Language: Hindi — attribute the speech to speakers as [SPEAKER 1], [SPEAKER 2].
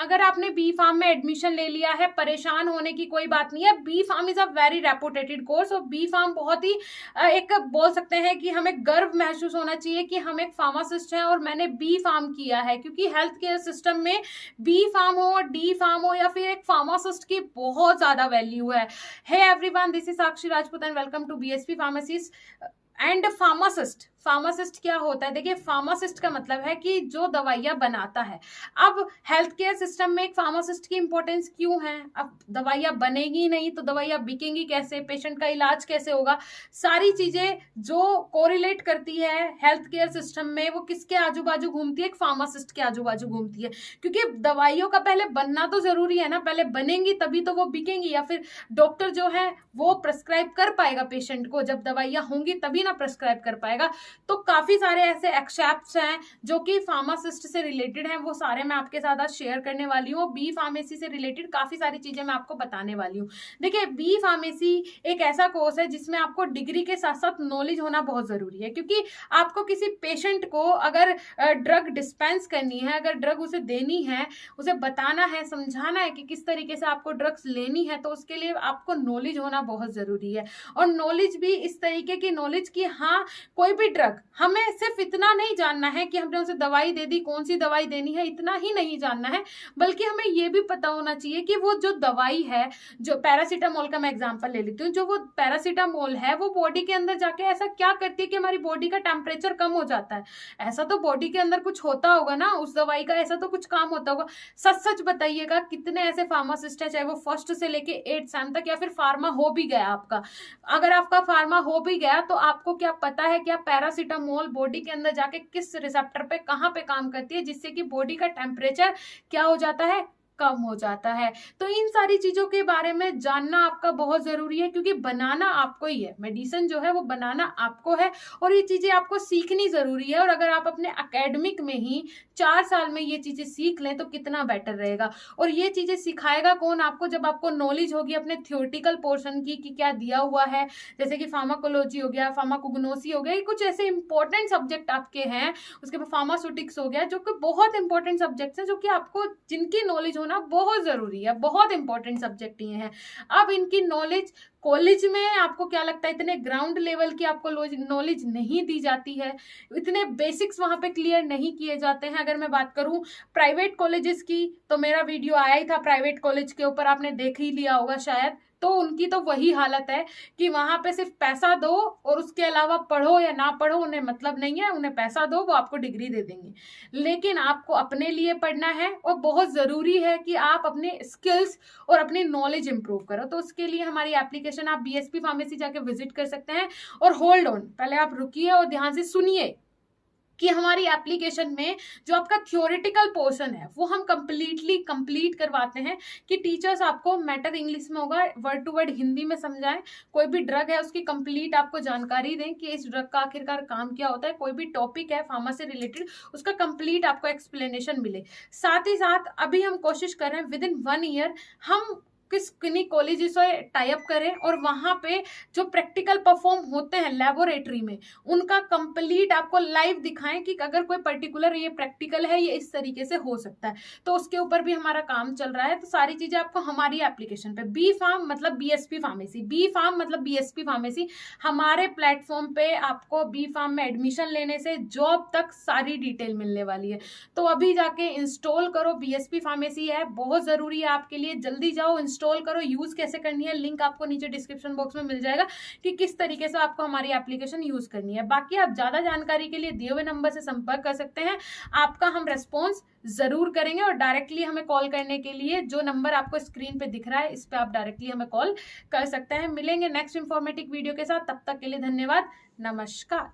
[SPEAKER 1] अगर आपने बी फार्म में एडमिशन ले लिया है, परेशान होने की कोई बात नहीं है। B pharm is a very reputed course और बी फार्म बहुत ही एक बोल सकते हैं कि हमें गर्व महसूस होना चाहिए कि हम एक फार्मासिस्ट हैं और मैंने बी फार्म किया है, क्योंकि हेल्थ केयर सिस्टम में बी फार्म हो, डी फार्म हो या फिर एक फार्मासिस्ट की बहुत ज्यादा वैल्यू है। Hey everyone, this is Sakshi Rajput and welcome to BSP pharmacist and pharmacist. Pharmacist क्या होता है? देखिए, फार्मासिस्ट का मतलब है कि जो दवाइयां बनाता है। अब हेल्थ केयर सिस्टम में एक फार्मासिस्ट की इंपॉर्टेंस क्यों है? अब दवाइयां बनेगी नहीं तो दवाइयां बिकेंगी कैसे, पेशेंट का इलाज कैसे होगा, सारी चीजें जो कोरिलेट करती है हेल्थ केयर सिस्टम में वो किसके आजू बाजू घूमती है? एक फार्मासिस्ट के आजू बाजू घूमती है। क्योंकि दवाइयों का पहले बनना तो जरूरी है ना, पहले बनेंगी तभी तो वो बिकेंगी, या फिर डॉक्टर जो है वो प्रेस्क्राइब कर पाएगा पेशेंट को। जब दवाइयां होंगी तभी ना प्रेस्क्राइब कर पाएगा। तो काफी सारे ऐसे एक्सेप्ट्स हैं जो कि फार्मासिस्ट से रिलेटेड हैं, वो सारे मैं आपके साथ आज शेयर करने वाली हूँ। बी फार्मेसी से रिलेटेड काफी सारी चीजें मैं आपको बताने वाली हूँ। देखिए, बी फार्मेसी एक ऐसा कोर्स है जिसमें आपको डिग्री के साथ साथ नॉलेज होना बहुत जरूरी है, क्योंकि आपको किसी पेशेंट को अगर ड्रग डिस्पेंस करनी है, अगर ड्रग उसे देनी है, उसे बताना है, समझाना है कि किस तरीके से आपको ड्रग्स लेनी है, तो उसके लिए आपको नॉलेज होना बहुत जरूरी है। और नॉलेज भी इस तरीके की नॉलेज कि हाँ, कोई भी ड्रग हमें सिर्फ इतना नहीं जानना है कि हमने उसे दवाई दे दी, कौन सी दवाई देनी है, इतना ही नहीं जानना है, बल्कि हमें यह भी पता होना चाहिए कि वो जो दवाई है, जो पैरासीटामोल का मैं एग्जांपल ले लेती हूँ, जो वो पैरासीटामोल है वो बॉडी के अंदर जाके ऐसा क्या करती है कि हमारी बॉडी का टेम्परेचर कम हो जाता है। ऐसा तो बॉडी के अंदर कुछ होता होगा ना, उस दवाई का ऐसा तो कुछ काम होता होगा। सच सच बताइएगा, कितने ऐसे फार्मासिस्ट है, चाहे वो फर्स्ट से लेके 8 सेम तक, या फिर फार्मा हो भी गया आपका, अगर आपका फार्मा हो भी गया तो आपको क्या पता है कि पैरासीटामोल बॉडी के अंदर जाके किस रिसेप्टर पे कहां पे काम करती है, जिससे कि बॉडी का टेम्परेचर क्या हो जाता है? कम हो जाता है। तो इन सारी चीजों के बारे में जानना आपका बहुत जरूरी है, क्योंकि बनाना आपको ही है, मेडिसिन जो है वो बनाना आपको है और ये चीजें आपको सीखनी जरूरी है। और अगर आप अपने एकेडमिक में ही 4 साल में ये चीजें सीख लें तो कितना बेटर रहेगा। और ये चीजें सिखाएगा कौन आपको? जब आपको नॉलेज होगी अपने थियोरिटिकल पोर्शन की कि क्या दिया हुआ है, जैसे कि फार्माकोलॉजी हो गया, फार्माकोग्नोसी हो गया, ये कुछ ऐसे इंपॉर्टेंट सब्जेक्ट आपके हैं। उसके बाद फार्मास्यूटिक्स हो गया, जो कि बहुत इंपॉर्टेंट सब्जेक्ट्स हैं, जो कि आपको जिनकी नॉलेज होना बहुत जरूरी है, बहुत इंपॉर्टेंट सब्जेक्ट ये हैं। अब इनकी नॉलेज कॉलेज में आपको क्या लगता है इतने ग्राउंड लेवल की आपको नॉलेज नहीं दी जाती है, इतने बेसिक्स वहां पे क्लियर नहीं किए जाते हैं। अगर मैं बात करूं प्राइवेट कॉलेजेस की, तो मेरा वीडियो आया ही था प्राइवेट कॉलेज के ऊपर, आपने देख ही लिया होगा शायद। तो उनकी तो वही हालत है कि वहां पे सिर्फ पैसा दो और उसके अलावा पढ़ो या ना पढ़ो उन्हें मतलब नहीं है, उन्हें पैसा दो वो आपको डिग्री दे देंगे। लेकिन आपको अपने लिए पढ़ना है और बहुत जरूरी है कि आप अपने स्किल्स और अपनी नॉलेज इंप्रूव करो। तो उसके लिए हमारी एप्लीकेशन आप बीएसपी फार्मेसी जाके विजिट कर सकते हैं। और होल्ड ऑन, पहले आप रुकिए और ध्यान से सुनिए कि हमारी एप्लीकेशन में जो आपका थ्योरेटिकल पोर्शन है वो हम कंप्लीट करवाते हैं कि टीचर्स आपको मैटर इंग्लिश में होगा, वर्ड टू वर्ड हिंदी में समझाएं। कोई भी ड्रग है उसकी कंप्लीट आपको जानकारी दें कि इस ड्रग का आखिरकार काम क्या होता है। कोई भी टॉपिक है फार्मा से रिलेटेड उसका कंप्लीट आपको एक्सप्लेनेशन मिले। साथ ही साथ अभी हम कोशिश कर रहे हैं विद इन 1 ईयर हम किन्हीं कॉलेजेस से टाई अप करें और वहां पे जो प्रैक्टिकल परफॉर्म होते हैं लेबोरेटरी में उनका कंप्लीट आपको लाइव दिखाएं कि अगर कोई पर्टिकुलर ये प्रैक्टिकल है ये इस तरीके से हो सकता है। तो उसके ऊपर भी हमारा काम चल रहा है। तो सारी चीजें आपको हमारी एप्लीकेशन पे, बी फार्म मतलब बीएसपी फार्मेसी, बी फार्म मतलब बीएसपी फार्मेसी, हमारे प्लेटफॉर्म पे आपको बी फार्म में एडमिशन लेने से जॉब तक सारी डिटेल मिलने वाली है। तो अभी जाके इंस्टॉल करो, बीएसपी फार्मेसी है, बहुत जरूरी है आपके लिए, जल्दी जाओ इंस्टॉल करो। यूज कैसे करनी है लिंक आपको नीचे डिस्क्रिप्शन बॉक्स में मिल जाएगा कि किस तरीके से आपको हमारी एप्लीकेशन यूज करनी है। बाकी आप ज्यादा जानकारी के लिए दिए हुए नंबर से संपर्क कर सकते हैं, आपका हम रेस्पॉन्स जरूर करेंगे। और डायरेक्टली हमें कॉल करने के लिए जो नंबर आपको स्क्रीन पे दिख रहा है इस पे आप डायरेक्टली हमें कॉल कर सकते हैं। मिलेंगे नेक्स्ट इंफॉर्मेटिव वीडियो के साथ, तब तक के लिए धन्यवाद, नमस्कार।